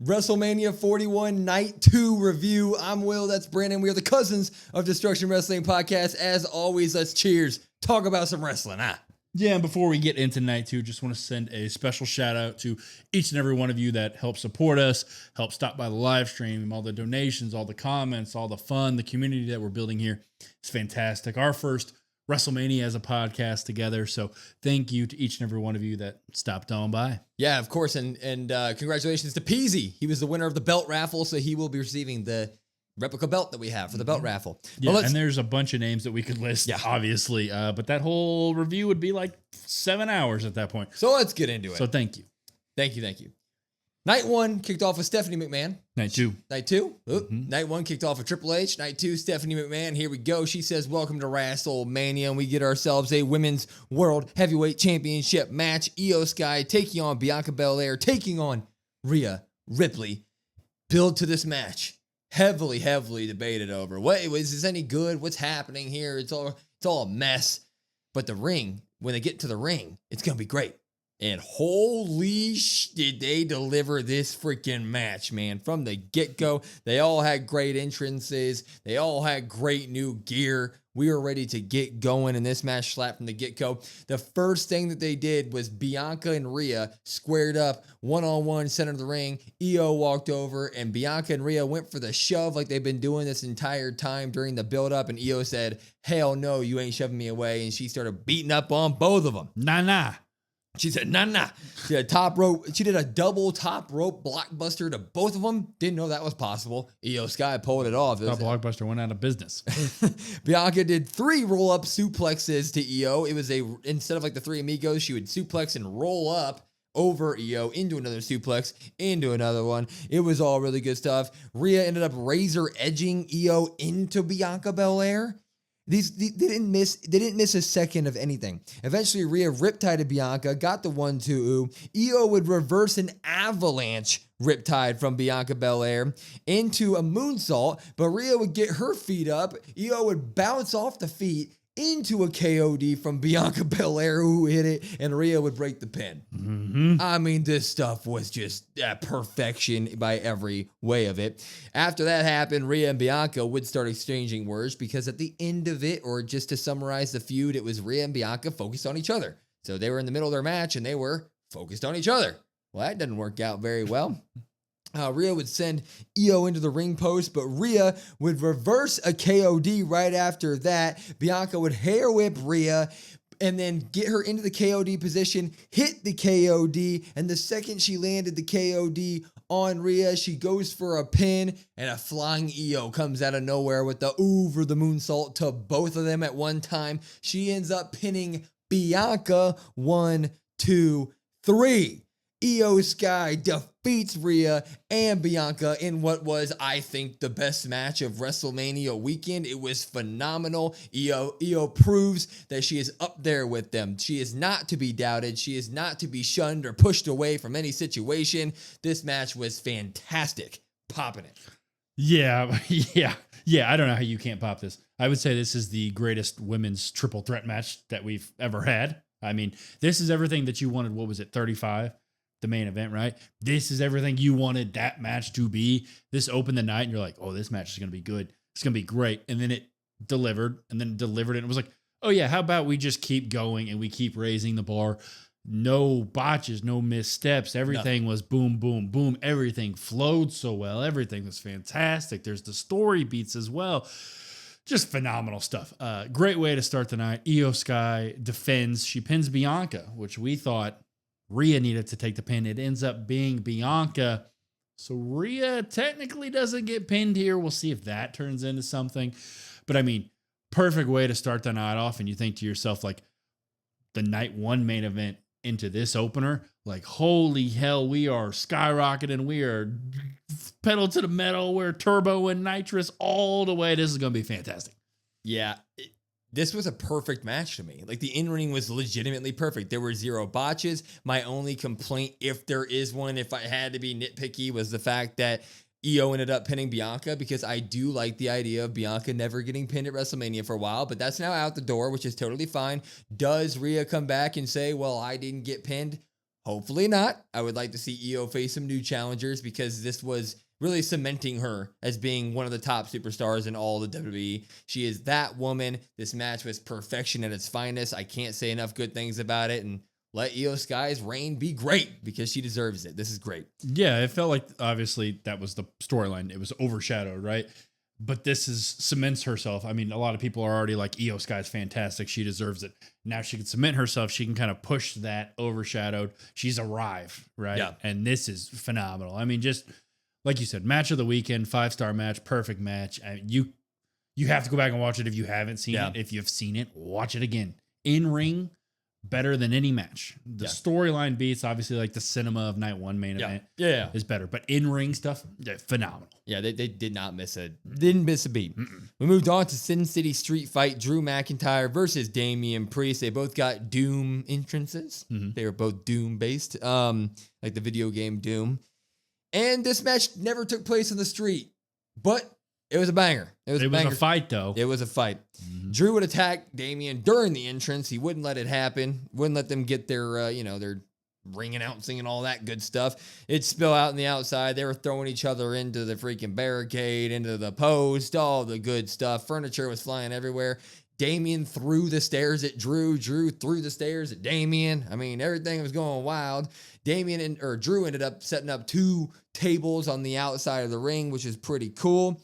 WrestleMania 41 Night 2 review. I'm Will, that's Brandon. We are the cousins of Destruction Wrestling Podcast. As always, let's cheers. Talk about some wrestling, huh? Yeah, and before we get into night two, just want to send a special shout out to each and every one of you that help support us, help stop by the live stream, all the donations, all the comments, all the fun, the community that we're building here. It's fantastic. Our first WrestleMania as a podcast together. So thank you to each and every one of you that stopped on by. Yeah, of course. And congratulations to Peasy. He was the winner of the belt raffle, so he will be receiving the replica belt that we have for the belt raffle. Yeah, and there's a bunch of names that we could list, obviously. But that whole review would be like 7 hours at that point. So let's get into it. So thank you. Thank you. Night 1 kicked off with Stephanie McMahon. Night 2. Night 2? Night 1 kicked off with Triple H. Night 2, Stephanie McMahon. Here we go. She says, welcome to WrestleMania. And we get ourselves a Women's World Heavyweight Championship match. Io Sky taking on Bianca Belair, taking on Rhea Ripley. Build to this match. Heavily debated over. Is this any good? What's happening here? It's all a mess. But the ring, when they get to the ring, it's going to be great. And holy did they deliver this freaking match, man. From the get-go, they all had great entrances. They all had great new gear. We were ready to get going in this match slap from the get-go. The first thing that they did was Bianca and Rhea squared up one-on-one center of the ring. Io walked over, and Bianca and Rhea went for the shove like they've been doing this entire time during the build-up. And Io said, hell no, you ain't shoving me away. And she started beating up on both of them. Nah. She said, nah. She had top rope. She did a double top rope blockbuster to both of them. Didn't know that was possible. Io Sky pulled it off. Blockbuster went out of business. Bianca did 3 roll-up suplexes to Io. It was instead of like the 3 amigos, she would suplex and roll up over Io into another suplex, into another one. It was all really good stuff. Rhea ended up razor edging Io into Bianca Belair. They didn't miss a second of anything. Eventually, Rhea riptided Bianca, got the 1-2. Io would reverse an avalanche riptide from Bianca Belair into a moonsault, but Rhea would get her feet up. Io would bounce off the feet into a KOD from Bianca Belair, who hit it, and Rhea would break the pin. I mean, this stuff was just perfection by every way of it. After that happened, Rhea and Bianca would start exchanging words because at the end of it, or just to summarize the feud, it was Rhea and Bianca focused on each other. So they were in the middle of their match, and they were focused on each other. Well, that didn't work out very well. Rhea would send Io into the ring post, but Rhea would reverse a KOD right after that. Bianca would hair whip Rhea and then get her into the KOD position, hit the KOD, and the second she landed the KOD on Rhea, she goes for a pin, and a flying Io comes out of nowhere with the over the moonsault to both of them at one time. She ends up pinning Bianca 1, 2, 3. Io Sky defeats Rhea and Bianca in what was, I think, the best match of WrestleMania weekend. It was phenomenal. Io proves that she is up there with them. She is not to be doubted. She is not to be shunned or pushed away from any situation. This match was fantastic. Popping it. Yeah. I don't know how you can't pop this. I would say this is the greatest women's triple threat match that we've ever had. I mean, this is everything that you wanted. What was it, 35? The main event, right? This is everything you wanted that match to be. This opened the night and you're like, oh, this match is going to be good. It's going to be great. And then it delivered and then delivered it. And it was like, oh yeah, how about we just keep going and we keep raising the bar? No botches, no missteps. Everything was boom, boom, boom. Everything flowed so well. Everything was fantastic. There's the story beats as well. Just phenomenal stuff. Great way to start the night. Io Sky defends. She pins Bianca, which we thought Rhea needed to take the pin. It ends up being Bianca. So Rhea technically doesn't get pinned here. We'll see if that turns into something. But I mean, perfect way to start the night off. And you think to yourself, like, the night 1 main event into this opener, like, holy hell, we are skyrocketing. We are pedal to the metal. We're turbo and nitrous all the way. This is going to be fantastic. Yeah. This was a perfect match to me. Like, the in-ring was legitimately perfect. There were 0 botches. My only complaint, if there is one, if I had to be nitpicky, was the fact that Io ended up pinning Bianca, because I do like the idea of Bianca never getting pinned at WrestleMania for a while, but that's now out the door, which is totally fine. Does Rhea come back and say, well, I didn't get pinned? Hopefully not. I would like to see Io face some new challengers because this was really cementing her as being one of the top superstars in all the WWE. She is that woman. This match was perfection at its finest. I can't say enough good things about it. And let Io Sky's reign be great because she deserves it. This is great. Yeah, it felt like obviously that was the storyline. It was overshadowed, right? But this is cements herself. I mean, a lot of people are already like, Io Sky's fantastic. She deserves it. Now she can cement herself. She can kind of push that overshadowed. She's arrived, right? Yeah. And this is phenomenal. I mean, just like you said, match of the weekend, 5-star match, perfect match. You have to go back and watch it if you haven't seen it. If you've seen it, watch it again. In ring, better than any match. The storyline beats, obviously, like the cinema of night one main event is better. But in ring stuff, phenomenal. Yeah, they did not miss a beat. We moved on to Sin City Street Fight, Drew McIntyre versus Damian Priest. They both got Doom entrances. They were both Doom based, like the video game Doom. And this match never took place on the street, but it was a banger. It was a fight, though. It was a fight. Drew would attack Damian during the entrance. He wouldn't let it happen. Wouldn't let them get their, their ring announcing and all that good stuff. It'd spill out on the outside. They were throwing each other into the freaking barricade, into the post, all the good stuff. Furniture was flying everywhere. Damian threw the stairs at Drew. Drew threw the stairs at Damian. I mean, everything was going wild. Drew ended up setting up 2 tables on the outside of the ring, which is pretty cool.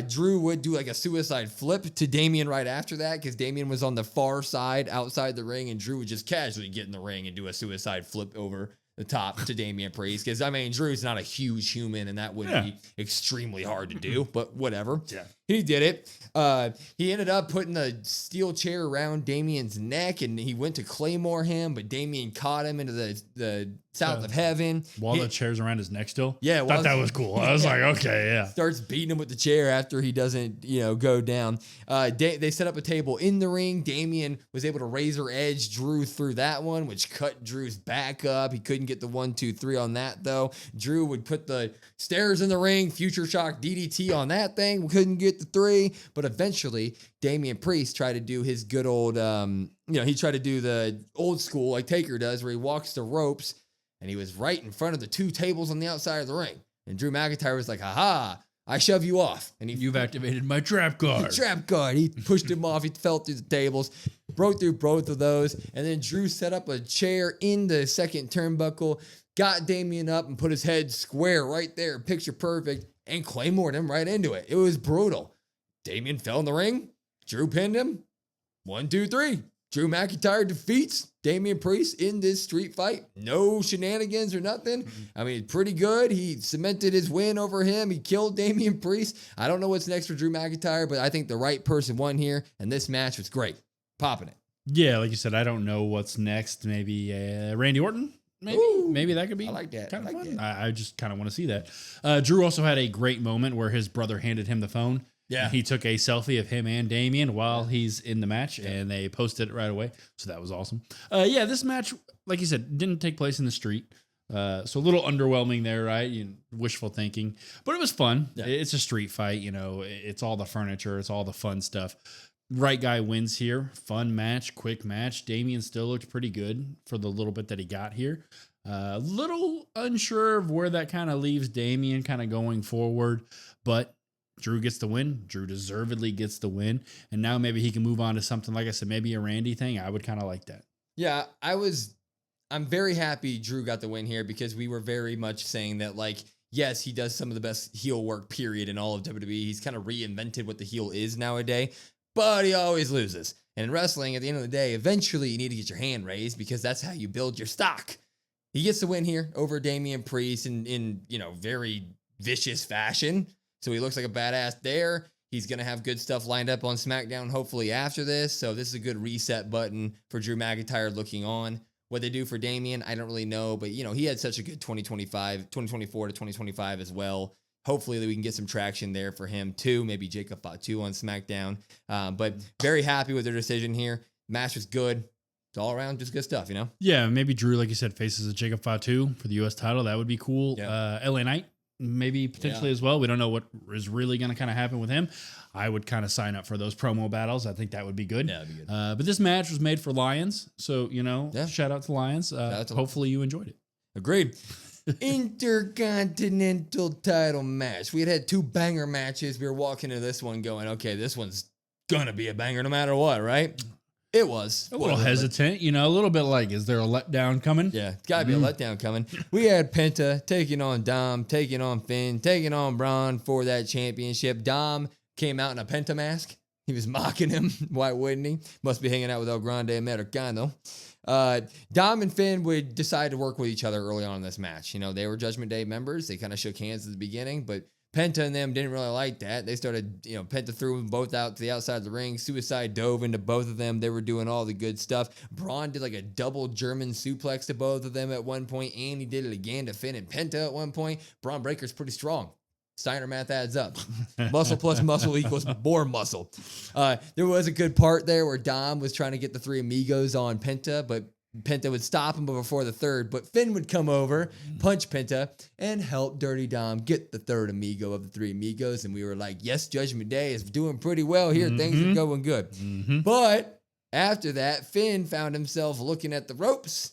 Drew would do like a suicide flip to Damian right after that because Damian was on the far side outside the ring, and Drew would just casually get in the ring and do a suicide flip over the top to Damian Priest. Because, I mean, Drew's not a huge human, and that would be extremely hard to do, but whatever. Yeah. He did it. He ended up putting the steel chair around Damian's neck, and he went to Claymore him, but Damian caught him into the south of heaven. While the chair's around his neck still? Yeah. Thought that was cool. I was like, okay, yeah. Starts beating him with the chair after he doesn't, go down. They set up a table in the ring. Damian was able to razor edge Drew through that one, which cut Drew's back up. He couldn't get the 1, 2, 3 on that, though. Drew would put the stairs in the ring, future shock DDT on that thing. We couldn't get the 3, but eventually Damian Priest tried to do his good old, he tried to do the old school like Taker does, where he walks the ropes, and he was right in front of the 2 tables on the outside of the ring. And Drew McIntyre was like, "Haha, I shove you off." And you've activated my trap guard. Trap guard. He pushed him off. He fell through the tables, broke through both of those. And then Drew set up a chair in the second turnbuckle, got Damian up and put his head square right there, picture perfect, and Claymored him right into it. It was brutal. Damian fell in the ring. Drew pinned him. 1, 2, 3. Drew McIntyre defeats Damian Priest in this street fight. No shenanigans or nothing. I mean, pretty good. He cemented his win over him. He killed Damian Priest. I don't know what's next for Drew McIntyre, but I think the right person won here, and this match was great. Popping it. Yeah, like you said, I don't know what's next. Maybe Randy Orton? Maybe that could be. I like that. Kind of fun. I just kind of want to see that. Drew also had a great moment where his brother handed him the phone. Yeah. And he took a selfie of him and Damian while he's in the match, and they posted it right away. So that was awesome. This match, like you said, didn't take place in the street. So a little underwhelming there, right? Wishful thinking, but it was fun. Yeah. It's a street fight. It's all the furniture. It's all the fun stuff. Right guy wins here. Fun match, quick match. Damian still looked pretty good for the little bit that he got here. Little unsure of where that kind of leaves Damian kind of going forward, but Drew gets the win. Drew deservedly gets the win. And now maybe he can move on to something, like I said, maybe a Randy thing. I would kind of like that. Yeah, I'm very happy Drew got the win here because we were very much saying that, like, yes, he does some of the best heel work, period, in all of WWE. He's kind of reinvented what the heel is nowadays, but he always loses. And in wrestling, at the end of the day, eventually you need to get your hand raised because that's how you build your stock. He gets the win here over Damian Priest in very vicious fashion. So he looks like a badass there. He's going to have good stuff lined up on SmackDown, hopefully after this. So this is a good reset button for Drew McIntyre looking on. What they do for Damian, I don't really know. But, he had such a good 2024 to 2025 as well. Hopefully we can get some traction there for him too. Maybe Jacob Fatu on SmackDown. But very happy with their decision here. Match was good. It's all around just good stuff, Yeah, maybe Drew, like you said, faces a Jacob Fatu for the U.S. title. That would be cool. Yeah. LA Knight. maybe potentially as well. We don't know what is really going to kind of happen with him. I would kind of sign up for those promo battles. I think that would be good. Yeah, that'd be good. But this match was made for Lions. So, shout out to Lions. Hopefully you enjoyed it. Agreed. Intercontinental title match. We had 2 banger matches. We were walking into this one going, okay, this one's going to be a banger no matter what, right? It was. A little hesitant, a little bit like, is there a letdown coming? Yeah, it's got to be a letdown coming. We had Penta taking on Dom, taking on Finn, taking on Braun for that championship. Dom came out in a Penta mask. He was mocking him. Why wouldn't he? Must be hanging out with El Grande Americano. Dom and Finn would decide to work with each other early on in this match. They were Judgment Day members. They kind of shook hands at the beginning, but Penta and them didn't really like that. They started, Penta threw them both out to the outside of the ring. Suicide dove into both of them. They were doing all the good stuff. Braun did like a double German suplex to both of them at one point, and he did it again to Finn and Penta at one point. Braun Breaker's pretty strong. Steiner math adds up. Muscle plus muscle equals more muscle. There was a good part there where Dom was trying to get the 3 amigos on Penta, but Penta would stop him before the third. But Finn would come over, punch Penta, and help Dirty Dom get the 3rd amigo of the 3 amigos. And we were like, yes, Judgment Day is doing pretty well here. Things are going good. But after that, Finn found himself looking at the ropes.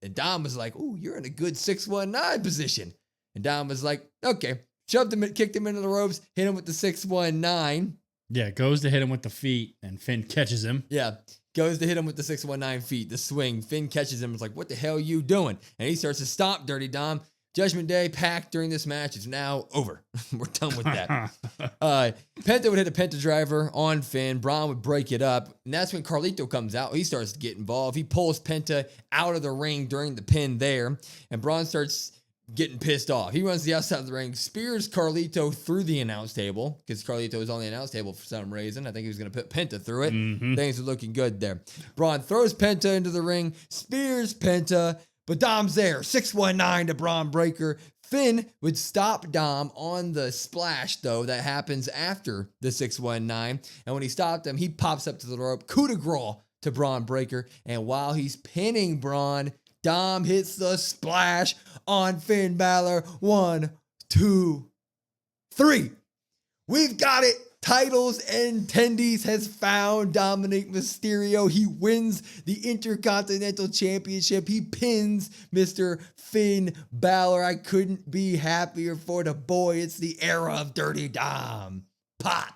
And Dom was like, ooh, you're in a good 619 position. And Dom was like, okay. Shoved him, kicked him into the ropes, hit him with the 619. Yeah, goes to hit him with the feet, and Finn catches him. Yeah, goes to hit him with the 619 feet, the swing. Finn catches him. It's like, what the hell are you doing? And he starts to stomp Dirty Dom. Judgment Day packed during this match is now over. We're done with that. Penta would hit a Penta driver on Finn. Braun would break it up. And that's when Carlito comes out. He starts to get involved. He pulls Penta out of the ring during the pin there. And Braun starts getting pissed off. He runs to the outside of the ring, spears Carlito through the announce table, because Carlito was on the announce table for some reason. I think he was going to put Penta through it. Things are looking good there. Braun throws Penta into the ring, spears Penta, but Dom's there. 619 to Braun Breaker. Finn would stop Dom on the splash, though, that happens after the 619. And when he stopped him, he pops up to the rope, coup de grace to Braun Breaker. And while he's pinning Braun, Dom hits the splash on Finn Balor. 1, 2, 3. We've got it. Titles and Tendies has found Dominic Mysterio. He wins the Intercontinental Championship. He pins Mr. Finn Balor. I couldn't be happier for the boy. It's the era of Dirty Dom. Pop.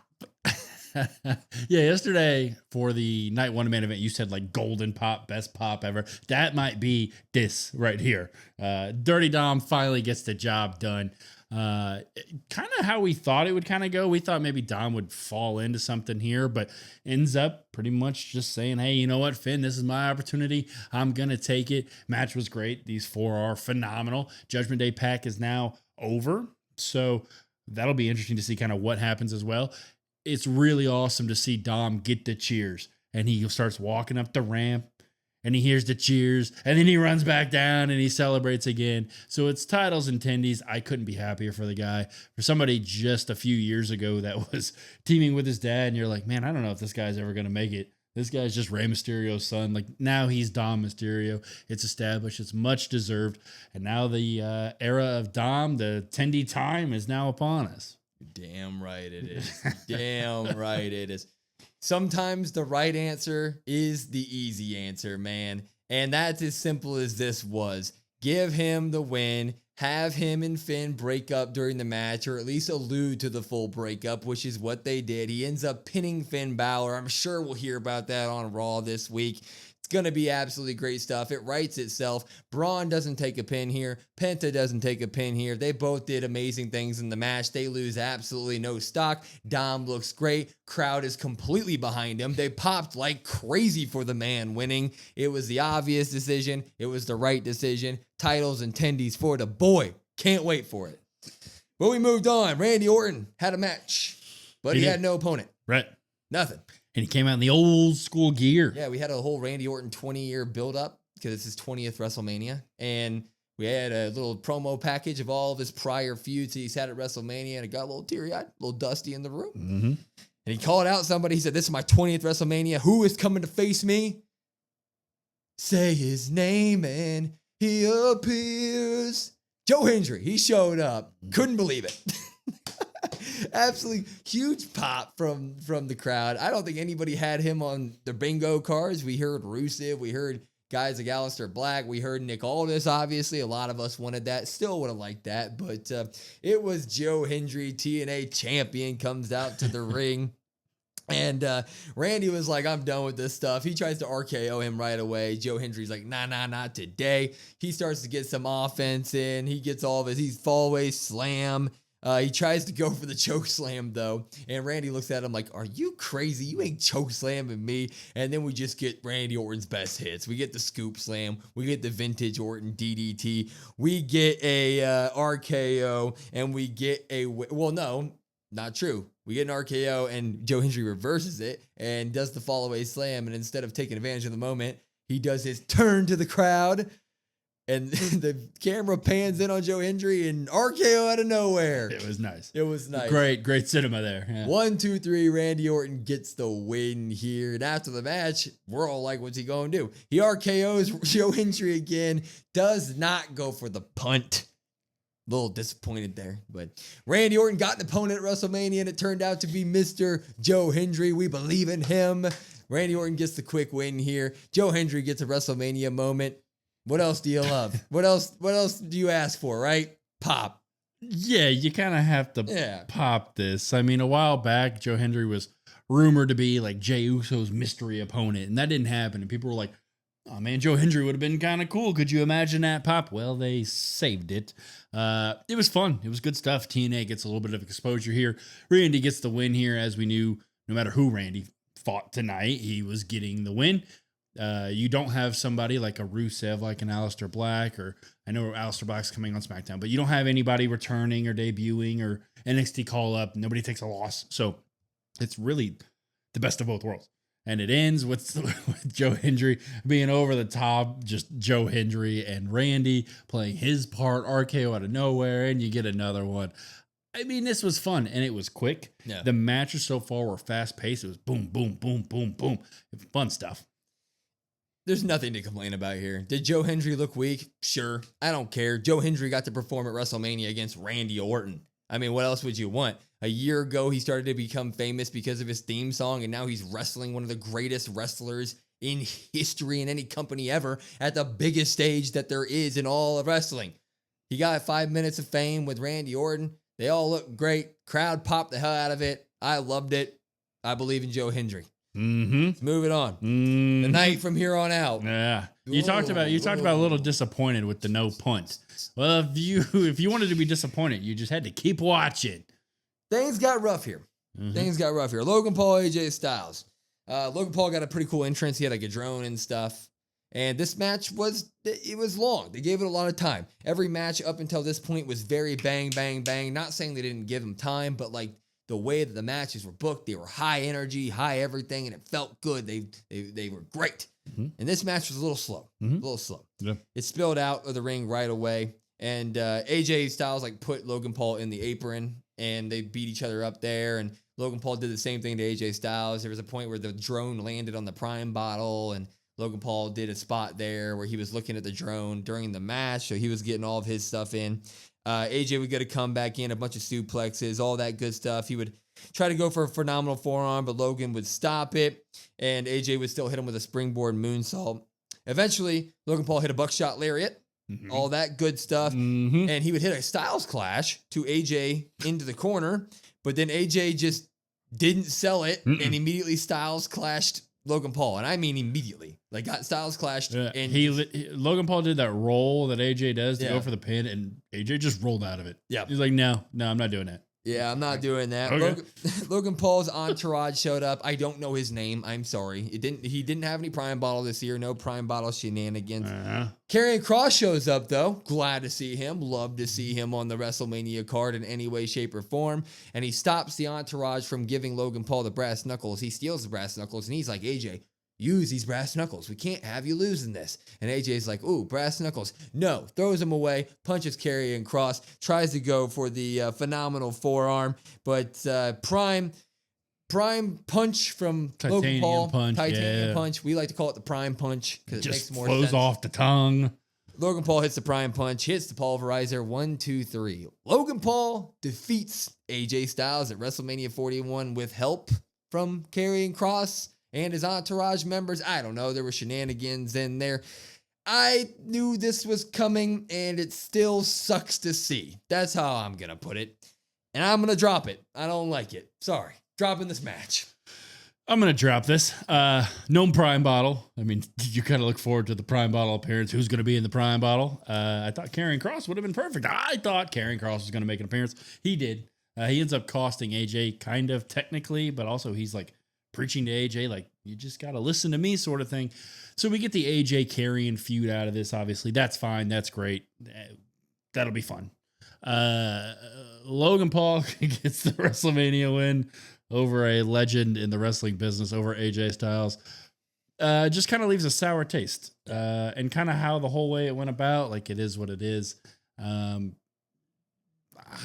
Yeah, yesterday for the night 1 main event, you said like golden pop, best pop ever. That might be this right here. Dirty Dom finally gets the job done. Kind of how we thought it would kind of go. We thought maybe Dom would fall into something here, but ends up pretty much just saying, hey, you know what, Finn, this is my opportunity. I'm going to take it. Match was great. These 4 are phenomenal. Judgment Day pack is now over. So that'll be interesting to see kind of what happens as well. It's really awesome to see Dom get the cheers, and he starts walking up the ramp and he hears the cheers, and then he runs back down and he celebrates again. So it's titles and tendies. I couldn't be happier for the guy. For somebody just a few years ago that was teaming with his dad, and you're like, man, I don't know if this guy's ever going to make it. This guy's just Rey Mysterio's son. Like, now he's Dom Mysterio. It's established. It's much deserved. And now the era of Dom, the tendy time, is now upon us. Damn right it is. Damn right it is. Sometimes the right answer is the easy answer, man. And that's as simple as this was. Give him the win. Have him and Finn break up during the match, or at least allude to the full breakup, which is what they did. He ends up pinning Finn Balor. I'm sure we'll hear about that on Raw this week. It's going to be absolutely great stuff. It writes itself. Braun doesn't take a pin here. Penta doesn't take a pin here. They both did amazing things in the match. They lose absolutely no stock. Dom looks great. Crowd is completely behind him. They popped like crazy for the man winning. It was the obvious decision. It was the right decision. Titles and tendies for the boy. Can't wait for it. But we moved on. Randy Orton had a match, but he had no opponent. Right. Nothing. And he came out in the old school gear. Yeah, we had a whole Randy Orton 20-year build-up because it's his 20th WrestleMania. And we had a little promo package of all of his prior feuds he's had at WrestleMania, and it got a little teary-eyed, a little dusty in the room. Mm-hmm. And he called out somebody. He said, this is my 20th WrestleMania. Who is coming to face me? Say his name and he appears. Joe Hendry, he showed up. Couldn't believe it. Absolutely huge pop from the crowd. I don't think anybody had him on the bingo cards. We heard Rusev. We heard guys like Aleister Black. We heard Nick Aldis, obviously. A lot of us wanted that. Still would have liked that. But it was Joe Hendry, TNA champion, comes out to the ring. And Randy was like, I'm done with this stuff. He tries to RKO him right away. Joe Hendry's like, nah, not today. He starts to get some offense in. He gets all of his, he's fallaway slam. He tries to go for the choke slam, though. And Randy looks at him like, are you crazy? You ain't choke slamming me. And then we just get Randy Orton's best hits. We get the scoop slam. We get the vintage Orton DDT. We get a RKO. And we get a, well, no, not true. We get an RKO and Joe Hendry reverses it and does the fallaway slam. And instead of taking advantage of the moment, he does his turn to the crowd. And the camera pans in on Joe Hendry and RKO out of nowhere. It was nice. It was nice. Great cinema there. Yeah. 1, 2, 3. Randy Orton gets the win here. And after the match, we're all like, what's he going to do? He RKOs Joe Hendry again. Does not go for the punt. A little disappointed there. But Randy Orton got an opponent at WrestleMania, and it turned out to be Mr. Joe Hendry. We believe in him. Randy Orton gets the quick win here. Joe Hendry gets a WrestleMania moment. What else do you love? What else do you ask for, right? Pop. Yeah, you kind of have to pop this. I mean, a while back, Joe Hendry was rumored to be like Jey Uso's mystery opponent, and that didn't happen. And people were like, oh man, Joe Hendry would have been kind of cool. Could you imagine that pop? Well, they saved it. It was fun. It was good stuff. TNA gets a little bit of exposure here. Randy gets the win here. As we knew, no matter who Randy fought tonight, he was getting the win. You don't have somebody like a Rusev, like an Aleister Black, or I know Aleister Black's coming on SmackDown, but you don't have anybody returning or debuting or NXT call up. Nobody takes a loss. So it's really the best of both worlds. And it ends with Joe Hendry being over the top, just Joe Hendry and Randy playing his part, RKO out of nowhere, and you get another one. I mean, this was fun, and it was quick. Yeah. The matches so far were fast-paced. It was boom, boom, boom, boom, boom. Fun stuff. There's nothing to complain about here. Did Joe Hendry look weak? Sure. I don't care. Joe Hendry got to perform at WrestleMania against Randy Orton. I mean, what else would you want? A year ago, he started to become famous because of his theme song, and now he's wrestling one of the greatest wrestlers in history in any company ever at the biggest stage that there is in all of wrestling. He got 5 minutes of fame with Randy Orton. They all look great. Crowd popped the hell out of it. I loved it. I believe in Joe Hendry. Mm-hmm. Let's move it on. Mm-hmm. The night from here on out. Yeah. You talked about a little disappointed with the no punt. Well, if you wanted to be disappointed, you just had to keep watching. Things got rough here. Logan Paul, AJ Styles. Logan Paul got a pretty cool entrance. He had like a drone and stuff. And this match was long. They gave it a lot of time. Every match up until this point was very bang, bang, bang. Not saying they didn't give him time, but like the way that the matches were booked, they were high energy, high everything, and it felt good. They were great. Mm-hmm. And this match was a little slow. Yeah. It spilled out of the ring right away. And AJ Styles like put Logan Paul in the apron, and they beat each other up there. And Logan Paul did the same thing to AJ Styles. There was a point where the drone landed on the Prime bottle, and Logan Paul did a spot there where he was looking at the drone during the match, so he was getting all of his stuff in. AJ would get a comeback in, a bunch of suplexes, all that good stuff. He would try to go for a phenomenal forearm, but Logan would stop it, and AJ would still hit him with a springboard moonsault. Eventually, Logan Paul hit a buckshot lariat, all that good stuff, and he would hit a Styles clash to AJ into the corner, but then AJ just didn't sell it, and immediately Styles clashed Logan Paul, and I mean immediately. Like, got Styles clashed, and Logan Paul did that roll that AJ does to go for the pin, and AJ just rolled out of it. Yeah, he's like, no, I'm not doing that. Yeah, I'm not doing that. Okay. Logan Paul's entourage showed up. I don't know his name. I'm sorry. He didn't have any Prime bottle this year. No Prime bottle shenanigans. Karrion Kross shows up though. Glad to see him. Love to see him on the WrestleMania card in any way, shape, or form. And he stops the entourage from giving Logan Paul the brass knuckles. He steals the brass knuckles, and he's like, AJ, use these brass knuckles. We can't have you losing this. And AJ's like, ooh, brass knuckles. No, throws him away, punches Karrion Kross, tries to go for the phenomenal forearm, but prime punch from Logan Paul. Punch, Titanium punch. We like to call it the prime punch because it makes more sense. Flows off the tongue. Logan Paul hits the prime punch, hits the pulverizer. 1, 2, 3. Logan Paul defeats AJ Styles at WrestleMania 41 with help from Karrion Kross and his entourage members. I don't know. There were shenanigans in there. I knew this was coming, and it still sucks to see. That's how I'm going to put it. And I'm going to drop it. I don't like it. Sorry. Dropping this match. I'm going to drop this. No Prime Bottle. I mean, you kind of look forward to the Prime Bottle appearance. Who's going to be in the Prime Bottle? I thought Karrion Kross would have been perfect. I thought Karrion Kross was going to make an appearance. He did. He ends up costing AJ kind of technically, but also he's like preaching to AJ, like, you just got to listen to me sort of thing. So we get the AJ Karrion feud out of this, obviously. That's fine. That's great. That'll be fun. Logan Paul gets the WrestleMania win over a legend in the wrestling business, over AJ Styles. Just kind of leaves a sour taste. And kind of how the whole way it went about, like, it is what it is. I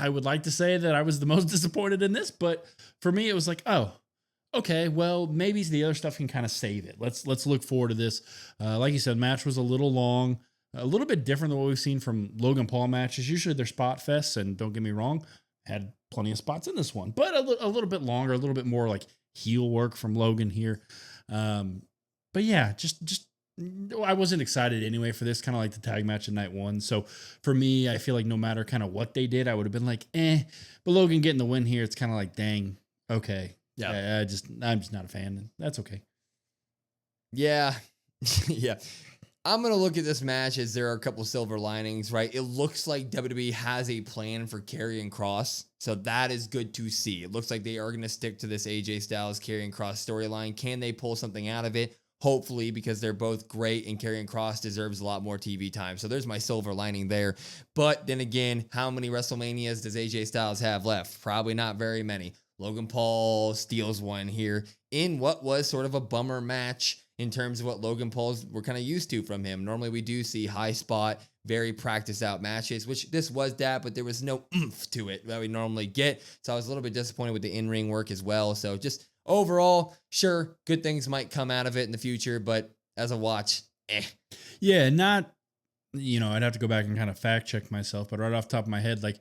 would like to say that I was the most disappointed in this, but for me, it was like, oh, okay, well, maybe the other stuff can kind of save it. Let's look forward to this. Like you said, match was a little long, a little bit different than what we've seen from Logan Paul matches. Usually they're spot fests, and don't get me wrong, had plenty of spots in this one, but a little bit longer, a little bit more like heel work from Logan here. But yeah, just I wasn't excited anyway for this, kind of like the tag match in night one. So for me, I feel like no matter kind of what they did, I would have been like, but Logan getting the win here, it's kind of like, dang, okay. Yeah, I'm just not a fan, and that's okay. Yeah. Yeah. I'm going to look at this match as there are a couple silver linings, right? It looks like WWE has a plan for Karrion Kross, so that is good to see. It looks like they are going to stick to this AJ Styles Karrion Kross storyline. Can they pull something out of it? Hopefully, because they're both great, and Karrion Kross deserves a lot more TV time. So there's my silver lining there. But then again, how many WrestleManias does AJ Styles have left? Probably not very many. Logan Paul steals one here in what was sort of a bummer match in terms of what Logan Paul's we're kind of used to from him. Normally we do see high spot, very practiced out matches, which this was that, but there was no oomph to it that we normally get. So I was a little bit disappointed with the in-ring work as well. So just overall, sure, good things might come out of it in the future, but as a watch, Yeah, not, I'd have to go back and kind of fact check myself, but right off the top of my head, like,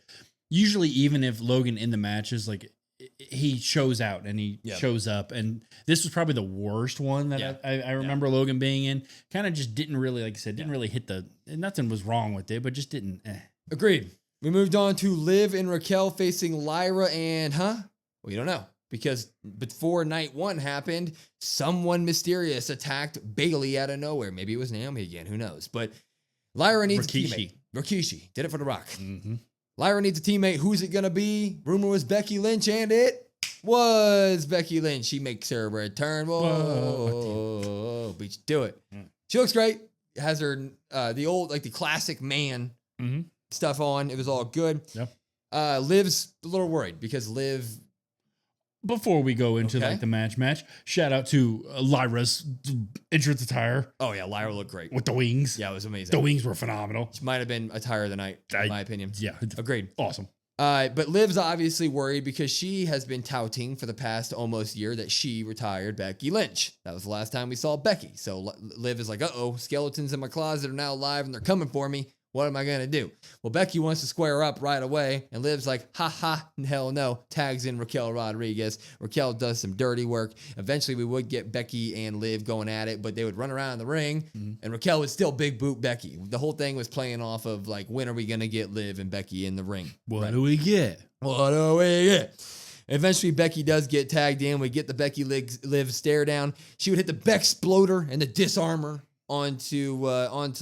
usually even if Logan in the matches, like, he shows out and he shows up, and this was probably the worst one that I remember Logan being in. Kind of just didn't really, like I said, didn't really hit nothing was wrong with it, but just didn't. Agreed. We moved on to Liv and Raquel facing Lyra and, we don't know, because before night one happened, someone mysterious attacked Bailey out of nowhere. Maybe it was Naomi again, who knows? But Lyra needs a teammate. Rikishi did it for The Rock. Mm-hmm. Lyra needs a teammate. Who's it going to be? Rumor was Becky Lynch, and it was Becky Lynch. She makes her return. Whoa, beat you to it. She looks great. Has her, the old, like the classic man stuff on. It was all good. Yep. Liv's a little worried because Liv. Before we go into like the match, shout out to Lyra's entrance attire. Oh yeah, Lyra looked great with the wings. Yeah, it was amazing. The wings were phenomenal. She might have been attire of the night, in my opinion. Yeah, agreed. Awesome. But Liv's obviously worried because she has been touting for the past almost year that she retired Becky Lynch. That was the last time we saw Becky. So Liv is like, skeletons in my closet are now alive and they're coming for me. What am I going to do? Well, Becky wants to square up right away, and Liv's like, hell no, tags in Raquel Rodriguez. Raquel does some dirty work. Eventually, we would get Becky and Liv going at it, but they would run around the ring, and Raquel would still big boot Becky. The whole thing was playing off of, like, when are we going to get Liv and Becky in the ring? What do we get? Eventually, Becky does get tagged in. We get the Becky Liv stare down. She would hit the Beck-sploder and the disarmor onto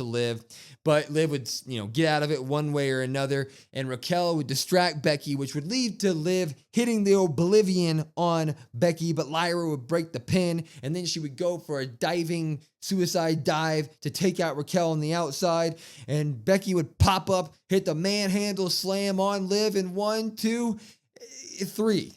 Liv. But Liv would, get out of it one way or another, and Raquel would distract Becky, which would lead to Liv hitting the oblivion on Becky, but Lyra would break the pin, and then she would go for a diving suicide dive to take out Raquel on the outside, and Becky would pop up, hit the manhandle slam on Liv in 1, 2, 3.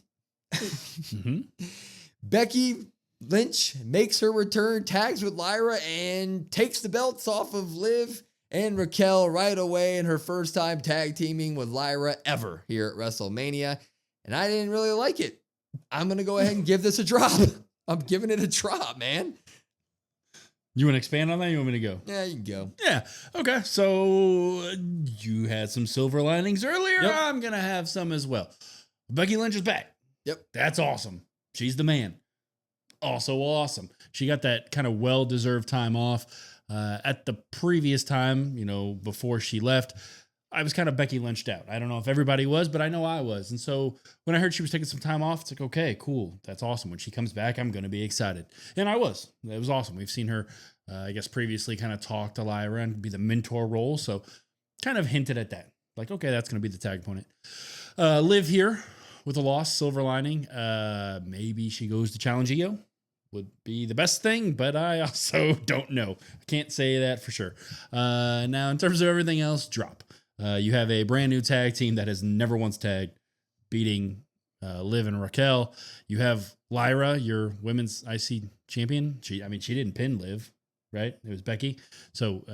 Becky Lynch makes her return, tags with Lyra, and takes the belts off of Liv and Raquel right away in her first time tag teaming with Lyra ever here at WrestleMania. And I didn't really like it. I'm going to go ahead and give this a drop. I'm giving it a drop, man. You want to expand on that? You want me to go? Yeah, you can go. Yeah. Okay. So you had some silver linings earlier. Yep. I'm going to have some as well. Becky Lynch is back. Yep. That's awesome. She's the man. Also awesome. She got that kind of well-deserved time off. At the previous time, before she left, I was kind of Becky Lynched out. I don't know if everybody was, but I know I was. And so when I heard she was taking some time off, it's like, okay, cool. That's awesome. When she comes back, I'm going to be excited. And I was. It was awesome. We've seen her, I guess, previously kind of talk to Lyra and be the mentor role. So kind of hinted at that. Like, okay, that's going to be the tag opponent. Liv here with a loss, silver lining. Maybe she goes to challenge Io. Would be the best thing, but I also don't know. I can't say that for sure. Now, in terms of everything else, drop. You have a brand new tag team that has never once tagged, beating Liv and Raquel. You have Lyra, your women's IC champion. She didn't pin Liv, right? It was Becky. So,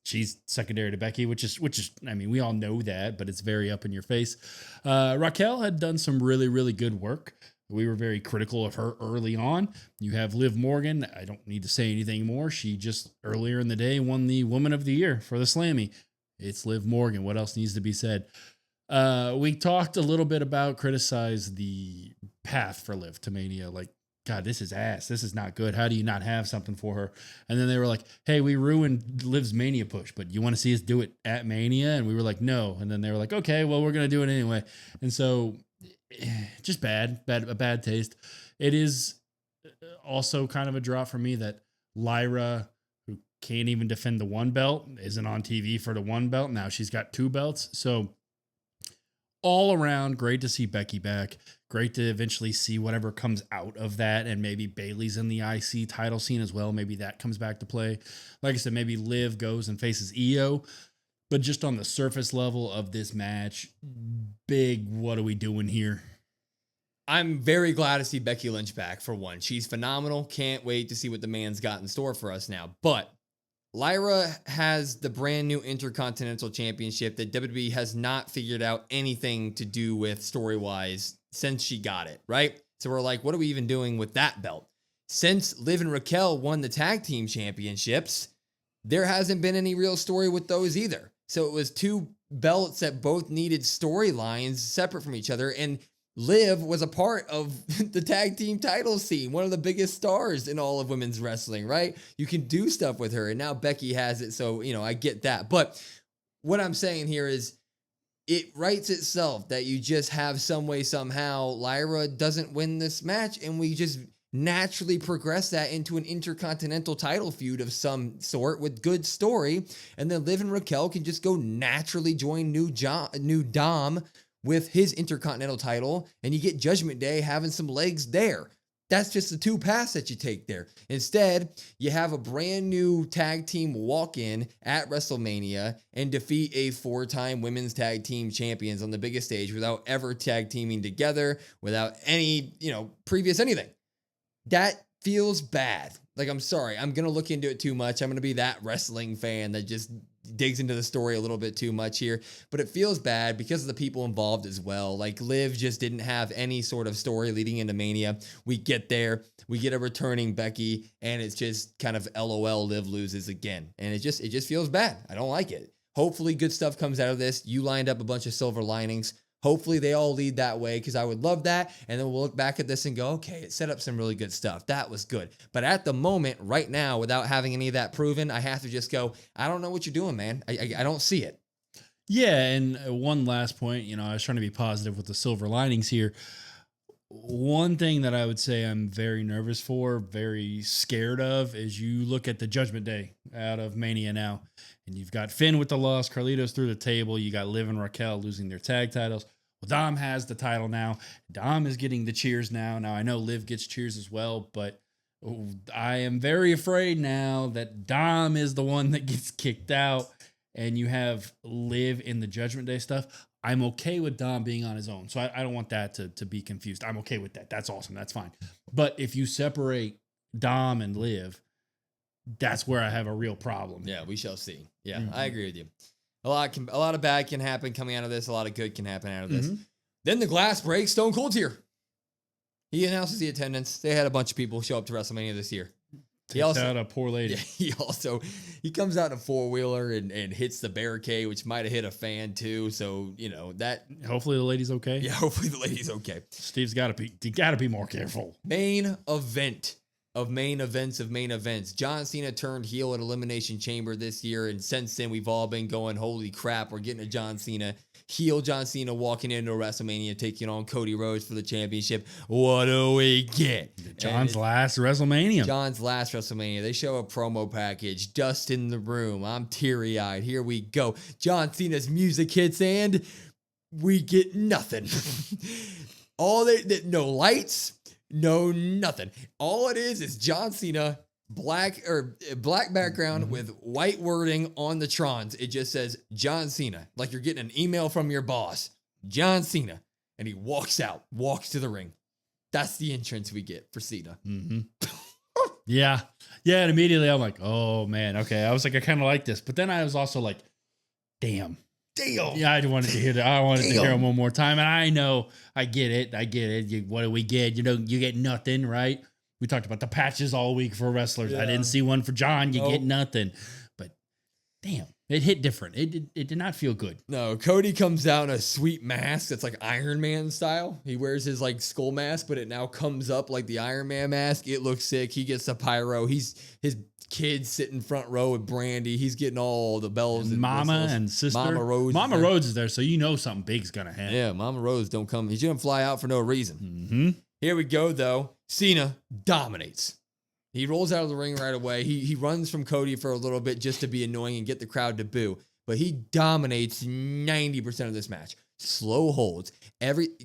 she's secondary to Becky, which is, we all know that, but it's very up in your face. Raquel had done some really, really good work. We were very critical of her early on. You have Liv Morgan. I don't need to say anything more. She just earlier in the day won the Woman of the Year for the Slammy. It's Liv Morgan. What else needs to be said? We talked a little bit about criticize the path for Liv to Mania. Like, God, this is ass. This is not good. How do you not have something for her? And then they were like, hey, we ruined Liv's Mania push, but you want to see us do it at Mania? And we were like, no. And then they were like, okay, well, we're going to do it anyway. And so just a bad taste. It is also kind of a drop for me that Lyra, who can't even defend the one belt, isn't on TV for the one belt. Now she's got two belts. So all around, great to see Becky back. Great to eventually see whatever comes out of that. And maybe Bayley's in the IC title scene as well. Maybe that comes back to play. Like I said, maybe Liv goes and faces Io. But just on the surface level of this match, big, what are we doing here? I'm very glad to see Becky Lynch back, for one. She's phenomenal. Can't wait to see what the man's got in store for us now. But Lyra has the brand new Intercontinental Championship that WWE has not figured out anything to do with story-wise since she got it, right? So we're like, what are we even doing with that belt? Since Liv and Raquel won the tag team championships, there hasn't been any real story with those either. So it was two belts that both needed storylines separate from each other. And Liv was a part of the tag team title scene, one of the biggest stars in all of women's wrestling, right? You can do stuff with her. And now Becky has it. So, I get that. But what I'm saying here is it writes itself that you just have some way, somehow, Lyra doesn't win this match. And we just naturally progress that into an intercontinental title feud of some sort with good story. And then Liv and Raquel can just go naturally join new Dom with his intercontinental title. And you get Judgment Day having some legs there. That's just the two paths that you take there. Instead, you have a brand new tag team walk in at WrestleMania and defeat a 4-time women's tag team champions on the biggest stage without ever tag teaming together, without any, previous anything. That feels bad. Like, I'm sorry. I'm going to look into it too much. I'm going to be that wrestling fan that just digs into the story a little bit too much here. But it feels bad because of the people involved as well. Like, Liv just didn't have any sort of story leading into Mania. We get there. We get a returning Becky. And it's just kind of LOL, Liv loses again. And it just feels bad. I don't like it. Hopefully good stuff comes out of this. You lined up a bunch of silver linings. Hopefully they all lead that way, because I would love that. And then we'll look back at this and go, okay, it set up some really good stuff. That was good. But at the moment, right now, without having any of that proven, I have to just go, I don't know what you're doing, man. I don't see it. Yeah, and one last point, I was trying to be positive with the silver linings here. One thing that I would say I'm very nervous for, very scared of, is you look at the Judgment Day out of Mania now, and you've got Finn with the loss, Carlitos through the table, you got Liv and Raquel losing their tag titles. Well, Dom has the title now. Dom is getting the cheers now. Now, I know Liv gets cheers as well, but I am very afraid now that Dom is the one that gets kicked out, and you have Liv in the Judgment Day stuff. I'm okay with Dom being on his own. So I don't want that to be confused. I'm okay with that. That's awesome. That's fine. But if you separate Dom and Liv, that's where I have a real problem. Yeah, we shall see. Yeah, I agree with you. A lot of bad can happen coming out of this. A lot of good can happen out of this. Then the glass breaks. Stone Cold's here. He announces the attendance. They had a bunch of people show up to WrestleMania this year. Takes out a poor lady. Yeah, he comes out in a 4-wheeler and hits the barricade, which might have hit a fan too. So, that. Hopefully the lady's okay. Yeah, hopefully the lady's okay. Steve's got to be more careful. Main event of main events of main events. John Cena turned heel at Elimination Chamber this year, and since then we've all been going, holy crap, we're getting a John Cena walking into WrestleMania, taking on Cody Rhodes for the championship. What do we get? John's last WrestleMania. They show a promo package, dust in the room. I'm teary-eyed. Here we go. John Cena's music hits and we get nothing. No lights, no nothing. All it is John Cena, black background with white wording on the Trons. It just says John Cena, like you're getting an email from your boss. John Cena. And he walks to the ring. That's the entrance we get for Cena. Mm-hmm. Yeah. And immediately I'm like, oh man, okay. I was like, I kind of like this. But then I was also like, damn. Yeah, I wanted to hear that. I wanted to hear him one more time. And I know, I get it. What do we get? You get nothing, right? We talked about the patches all week for wrestlers. Yeah. I didn't see one for John. You get nothing. But damn, it hit different. It did not feel good. No, Cody comes out in a sweet mask that's like Iron Man style. He wears his like skull mask, but it now comes up like the Iron Man mask. It looks sick. He gets the pyro. His kids sitting front row with Brandy. He's getting all the bells and Mama whistles. And sister. Mama Rhodes is there, so something big's gonna happen. Yeah, Mama Rhodes don't come. He's gonna fly out for no reason. Mm-hmm. Here we go, though. Cena dominates. He rolls out of the ring right away. He runs from Cody for a little bit just to be annoying and get the crowd to boo. But he dominates 90% of this match. Slow holds.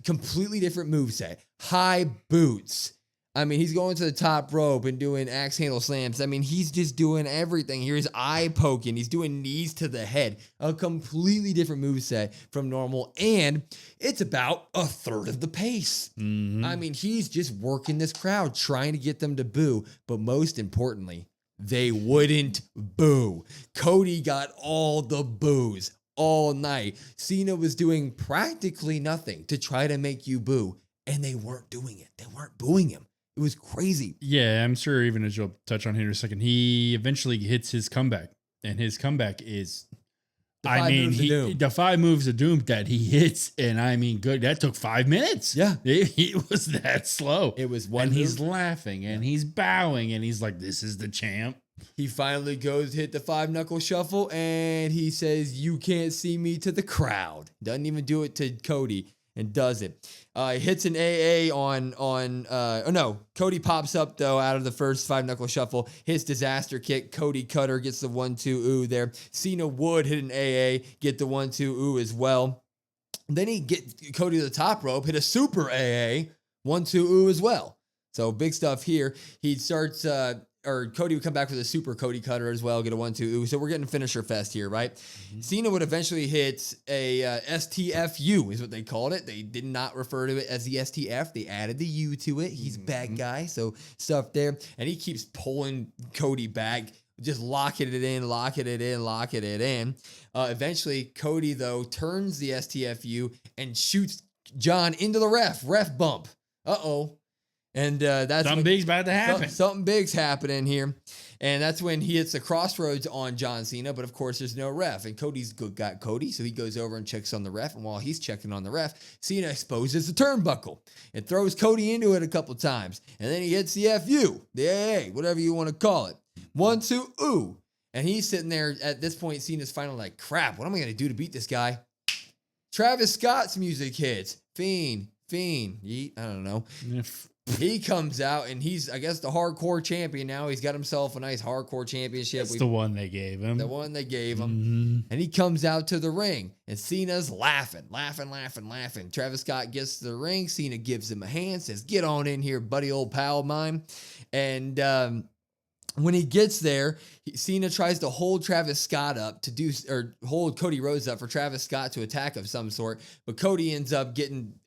Completely different moveset. High boots. I mean, he's going to the top rope and doing axe handle slams. I mean, he's just doing everything. Here's eye poking. He's doing knees to the head. A completely different moveset from normal. And it's about a third of the pace. Mm-hmm. I mean, he's just working this crowd, trying to get them to boo. But most importantly, they wouldn't boo. Cody got all the boos all night. Cena was doing practically nothing to try to make you boo. And they weren't doing it. They weren't booing him. It was crazy. Yeah, I'm sure even as you'll touch on here in a second, he eventually hits his comeback. And his comeback is, the 5 moves of doom that he hits. And I mean, good. That took 5 minutes. Yeah. It was that slow. It was one And move. he's laughing and he's bowing and he's like, this is the champ. He finally goes hit the 5-knuckle shuffle and he says, "You can't see me," to the crowd. Doesn't even do it to Cody. And does it. He hits an AA Cody pops up, though, out of the first 5-knuckle shuffle. His disaster kick. Cody Cutter gets the 1-2 ooh there. Cena would hit an AA, get the 1-2 ooh as well. Then he get Cody to the top rope, hit a super AA, 1-2 ooh as well. So big stuff here. He starts... Cody would come back with a super Cody Cutter as well, get a 1-2 ooh. So we're getting finisher fest here, right? Mm-hmm. Cena would eventually hit a STFU is what they called it. They did not refer to it as the STF. They added the U to it. He's a bad guy, so stuff there. And he keeps pulling Cody back, just locking it in. Eventually, Cody, though, turns the STFU and shoots John into the ref bump. Uh-oh. And that's something big's about to happen. Something big's happening here. And that's when he hits the crossroads on John Cena. But of course, there's no ref. And Cody's got Cody. So he goes over and checks on the ref. And while he's checking on the ref, Cena exposes the turnbuckle and throws Cody into it a couple times. And then he hits the FU, the AA, whatever you want to call it. 1-2 ooh. And he's sitting there at this point. Cena's finally like, crap, what am I going to do to beat this guy? Travis Scott's music hits. Fiend. Yeet. I don't know. He comes out and he's, I guess, the hardcore champion now. He's got himself a nice hardcore championship. That's the one they gave him. Mm-hmm. And he comes out to the ring and Cena's laughing. Travis Scott gets to the ring. Cena gives him a hand, says, "Get on in here, buddy, old pal of mine." And when he gets there, Cena tries to hold Travis Scott up hold Cody Rhodes up for Travis Scott to attack of some sort. But Cody ends up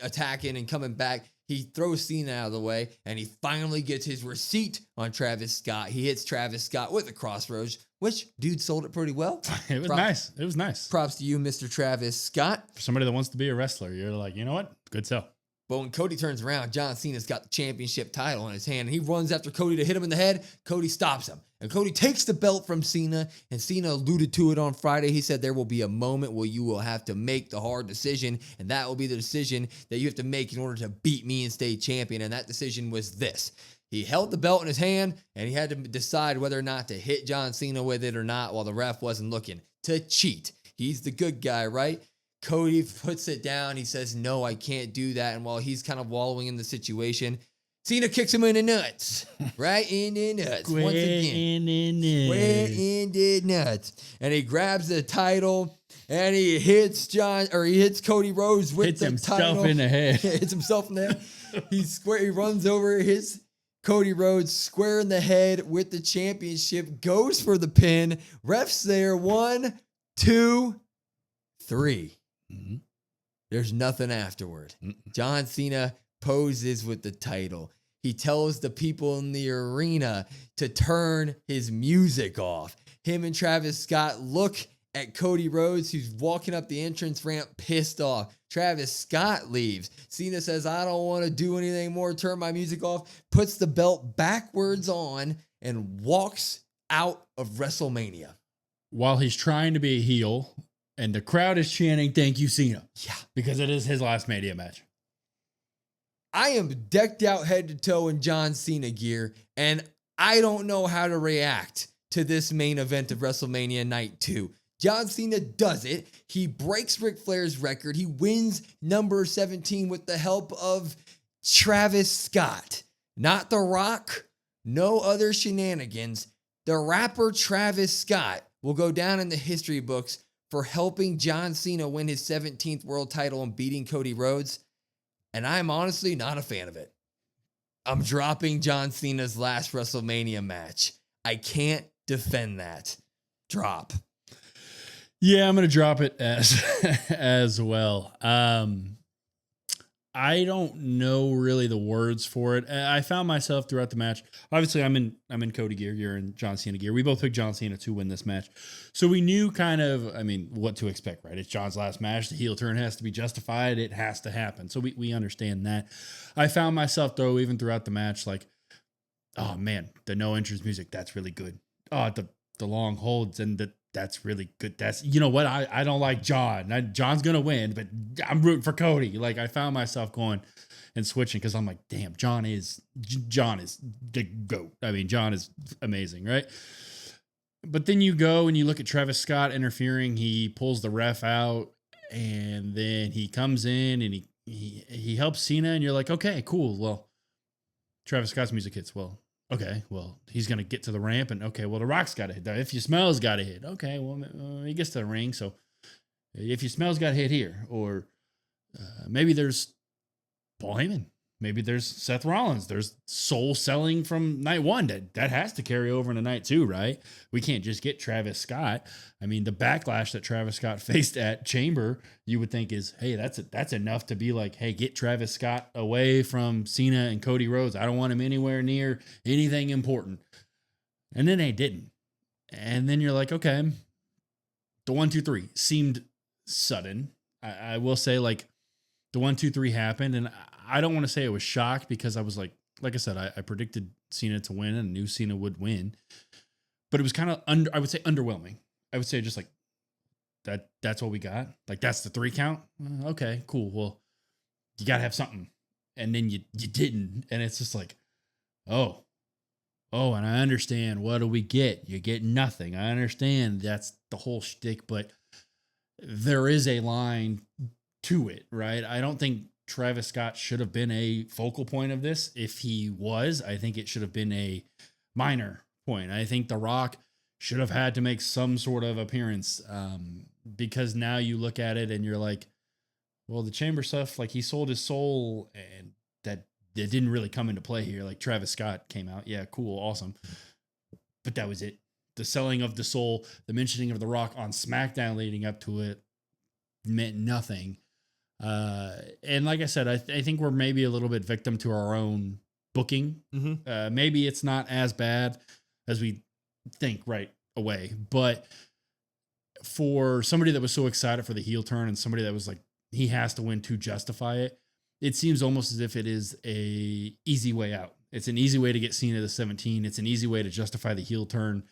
attacking and coming back. He throws Cena out of the way, and he finally gets his receipt on Travis Scott. He hits Travis Scott with a crossroads, which dude sold it pretty well. It was nice. Props to you, Mr. Travis Scott. For somebody that wants to be a wrestler, you're like, you know what? Good sell. But when Cody turns around, John Cena's got the championship title in his hand. And he runs after Cody to hit him in the head. Cody stops him. And Cody takes the belt from Cena. And Cena alluded to it on Friday. He said there will be a moment where you will have to make the hard decision. And that will be the decision that you have to make in order to beat me and stay champion. And that decision was this. He held the belt in his hand. And he had to decide whether or not to hit John Cena with it or not while the ref wasn't looking. To cheat. He's the good guy, right? Cody puts it down. He says, no, I can't do that. And while he's kind of wallowing in the situation, Cena kicks him in the nuts. Right in the nuts. Once again. Square in the nuts. And he grabs the title and he hits Cody Rhodes with the title. Hits himself in the head. Hits himself in the head. He runs over his Cody Rhodes square in the head with the championship. Goes for the pin. Refs there. 1, 2, 3. Mm-hmm. There's nothing afterward. John Cena poses with the title. He tells the people in the arena to turn his music off. Him and Travis Scott look at Cody Rhodes, who's walking up the entrance ramp pissed off. Travis Scott leaves. Cena says, I don't want to do anything more. Turn my music off. Puts the belt backwards on and walks out of WrestleMania. While he's trying to be a heel. And the crowd is chanting, thank you, Cena. Yeah. Because it is his last Mania match. I am decked out head to toe in John Cena gear, and I don't know how to react to this main event of WrestleMania Night 2. John Cena does it. He breaks Ric Flair's record. He wins number 17 with the help of Travis Scott. Not The Rock. No other shenanigans. The rapper Travis Scott will go down in the history books for helping John Cena win his 17th world title and beating Cody Rhodes. And I'm honestly not a fan of it. I'm dropping John Cena's last WrestleMania match. I can't defend that. Drop. Yeah, I'm going to drop it as well. I don't know really the words for it. I found myself throughout the match. Obviously, I'm in Cody gear. You're in John Cena gear. We both picked John Cena to win this match. So we knew kind of, what to expect, right? It's John's last match. The heel turn has to be justified. It has to happen. So we understand that. I found myself, though, even throughout the match, like, oh, man, the no entrance music, that's really good. Oh, the long holds and that's really good. That's, you know what? I don't like John. John's going to win, but I'm rooting for Cody. Like, I found myself going and switching because I'm like, damn, John is the GOAT. John is amazing, right? But then you go and you look at Travis Scott interfering. He pulls the ref out and then he comes in and he helps Cena and you're like, okay, cool. Well, Travis Scott's music hits. Well, okay, well, he's going to get to the ramp, and okay, well, the Rock's got to hit. If You Smell's got to hit. Okay, well, he gets to the ring, so If You Smell's got to hit here. Or maybe there's Paul Heyman. Maybe there's Seth Rollins. There's soul selling from night 1. That has to carry over into night 2, right? We can't just get Travis Scott. The backlash that Travis Scott faced at Chamber, you would think is, hey, that's enough to be like, hey, get Travis Scott away from Cena and Cody Rhodes. I don't want him anywhere near anything important. And then they didn't. And then you're like, okay, the 1, 2, 3 seemed sudden. I will say, like, the 1, 2, 3 happened, and I don't want to say it was shocked because I was like I said, I predicted Cena to win and knew Cena would win, but it was kind of I would say underwhelming. I would say just like that's what we got. Like, that's the 3 count. Okay, cool. Well, you got to have something. And then you didn't. And it's just like, oh, and I understand. What do we get? You get nothing. I understand that's the whole shtick, but there is a line to it, right? I don't think Travis Scott should have been a focal point of this. If he was, I think it should have been a minor point. I think The Rock should have had to make some sort of appearance because now you look at it and you're like, well, the Chamber stuff, like, he sold his soul and that didn't really come into play here. Like, Travis Scott came out. Yeah, cool. Awesome. But that was it. The selling of the soul, the mentioning of The Rock on SmackDown leading up to it meant nothing. And like I said, I think we're maybe a little bit victim to our own booking. Mm-hmm. Maybe it's not as bad as we think right away, but for somebody that was so excited for the heel turn and somebody that was like, he has to win to justify it, it seems almost as if it is a easy way out. It's an easy way to get Cena to 17. It's an easy way to justify the heel turn.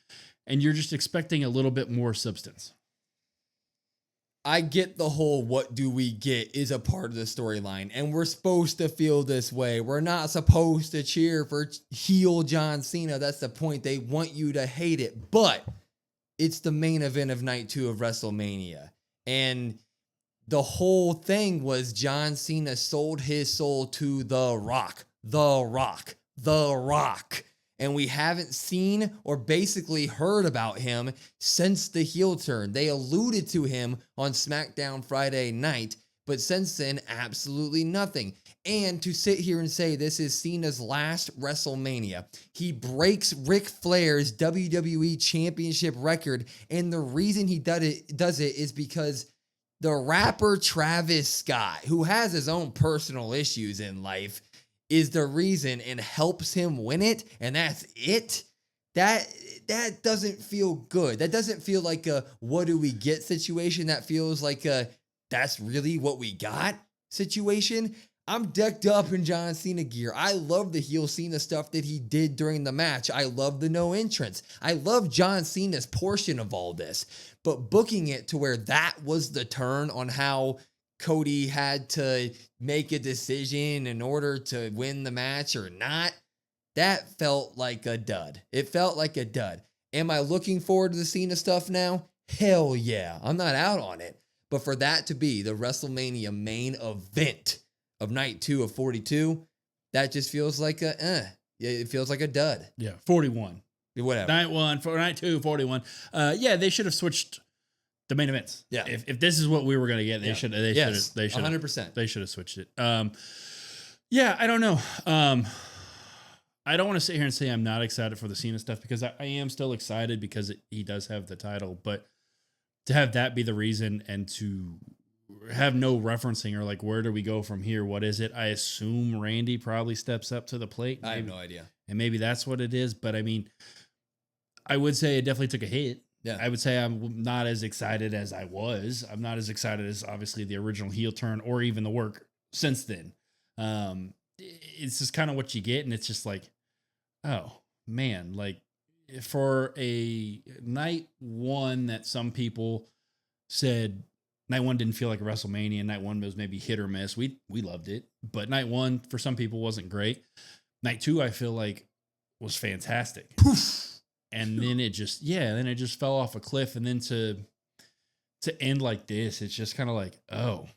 And you're just expecting a little bit more substance. I get the whole what do we get is a part of the storyline, and we're supposed to feel this way. We're not supposed to cheer for heel John Cena. That's the point. They want you to hate it, but it's the main event of night 2 of WrestleMania. And the whole thing was John Cena sold his soul to The Rock. The Rock. The Rock. And we haven't seen or basically heard about him since the heel turn. They alluded to him on SmackDown Friday night, but since then, absolutely nothing. And to sit here and say this is Cena's last WrestleMania, he breaks Ric Flair's WWE Championship record, and the reason he does it is because the rapper Travis Scott, who has his own personal issues in life, is the reason and helps him win it, and that's it. That doesn't feel good. That doesn't feel like a what do we get situation. That feels like a that's really what we got situation. I'm decked up in John Cena gear. I love the heel Cena stuff that he did during the match. I love the no entrance. I love John Cena's portion of all this. But booking it to where that was the turn on how Cody had to make a decision in order to win the match or not, that felt like a dud. It felt like a dud. Am I looking forward to the Cena stuff now? Hell yeah. I'm not out on it. But for that to be the WrestleMania main event of night 2 of 42, that just feels like it feels like a dud. Yeah, 41. Whatever. Night 1, for night 2, 41. Yeah, they should have switched the main events. Yeah. If this is what we were going to get, they should 100%. They should have switched it. Yeah, I don't know. I don't want to sit here and say I'm not excited for the Cena stuff because I am still excited because he does have the title, but to have that be the reason and to have no referencing or like, where do we go from here? What is it? I assume Randy probably steps up to the plate. I have no idea. And maybe that's what it is. But I mean, I would say it definitely took a hit. Yeah. I would say I'm not as excited as I was. I'm not as excited as obviously the original heel turn or even the work since then. It's just kind of what you get. And it's just like, oh man, like for a night 1 that some people said night 1 didn't feel like a WrestleMania. Night 1 was maybe hit or miss. We loved it, but night 1 for some people wasn't great. Night 2, I feel like was fantastic. Poof. And then it just fell off a cliff. And then to end like this, it's just kind of like, oh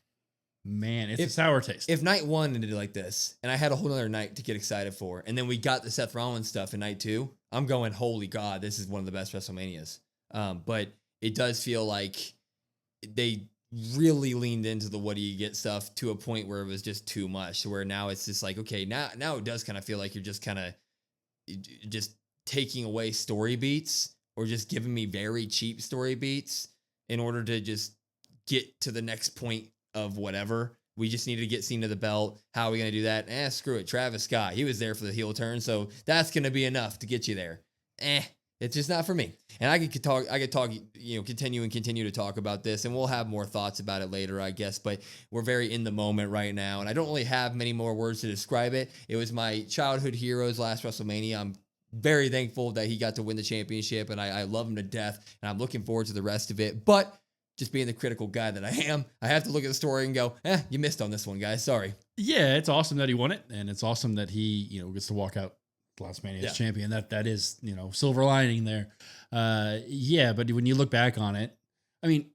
man, it's a sour taste. If night 1 ended like this, and I had a whole other night to get excited for, and then we got the Seth Rollins stuff in night 2, I'm going, holy God, this is one of the best WrestleManias. But it does feel like they really leaned into the what do you get stuff to a point where it was just too much. To where now it's just like, okay, now it does kind of feel like you're just kind of just taking away story beats or just giving me very cheap story beats in order to just get to the next point of whatever. We just need to get Cena the belt. How are we going to do that? Screw it. Travis Scott, he was there for the heel turn, so that's going to be enough to get you there. It's just not for me. And I could talk, continue to talk about this, and we'll have more thoughts about it later, I guess, but we're very in the moment right now, and I don't really have many more words to describe it. It was my childhood hero's last WrestleMania. I'm very thankful that he got to win the championship, and I love him to death, and I'm looking forward to the rest of it. But just being the critical guy that I am, I have to look at the story and go, you missed on this one, guys. Sorry. Yeah, it's awesome that he won it, and it's awesome that he, gets to walk out last Mania as champion. That is, silver lining there. But when you look back on it, I mean,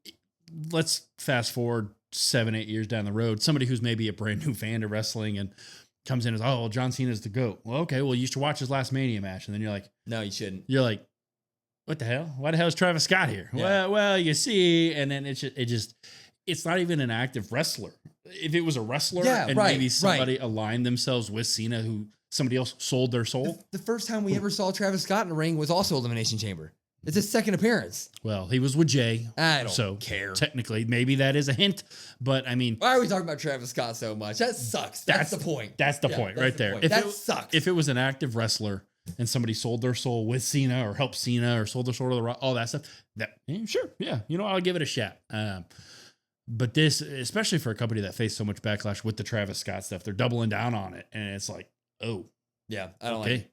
let's fast forward 7-8 years down the road. Somebody who's maybe a brand new fan to wrestling and comes in as, oh, John Cena's the GOAT. Well, okay, well, you should watch his last Mania match. And then you're like, no, you shouldn't. You're like, what the hell? Why the hell is Travis Scott here? Yeah. Well, you see, and then it's not even an active wrestler. If it was a wrestler maybe somebody aligned themselves with Cena who somebody else sold their soul. The first time we ever saw Travis Scott in the ring was also Elimination Chamber. It's his second appearance. Well, he was with Jay. I don't care. Technically, maybe that is a hint, but I mean, why are we talking about Travis Scott so much? That sucks. That's the point. That's the point right there. That sucks. If it was an active wrestler and somebody sold their soul with Cena or helped Cena or sold their soul to the Rock, all that stuff, sure. Yeah. I'll give it a shot. But this, especially for a company that faced so much backlash with the Travis Scott stuff, they're doubling down on it. And it's like, oh, Yeah, I don't like okay. it.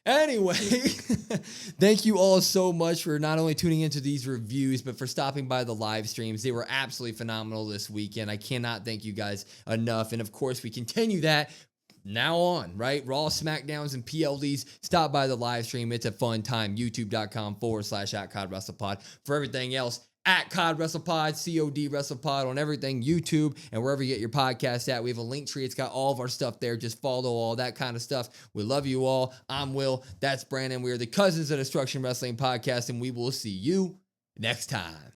Anyway, thank you all so much for not only tuning into these reviews, but for stopping by the live streams. They were absolutely phenomenal this weekend. I cannot thank you guys enough. And of course, we continue that now on, right? Raw, SmackDowns, and PLDs. Stop by the live stream. It's a fun time. YouTube.com/@COD WrestlePod. For everything else, at COD WrestlePod, COD WrestlePod on everything, YouTube, and wherever you get your podcast at. We have a link tree. It's got all of our stuff there. Just follow all that kind of stuff. We love you all. I'm Will. That's Brandon. We are the Cousins of Destruction Wrestling Podcast, and we will see you next time.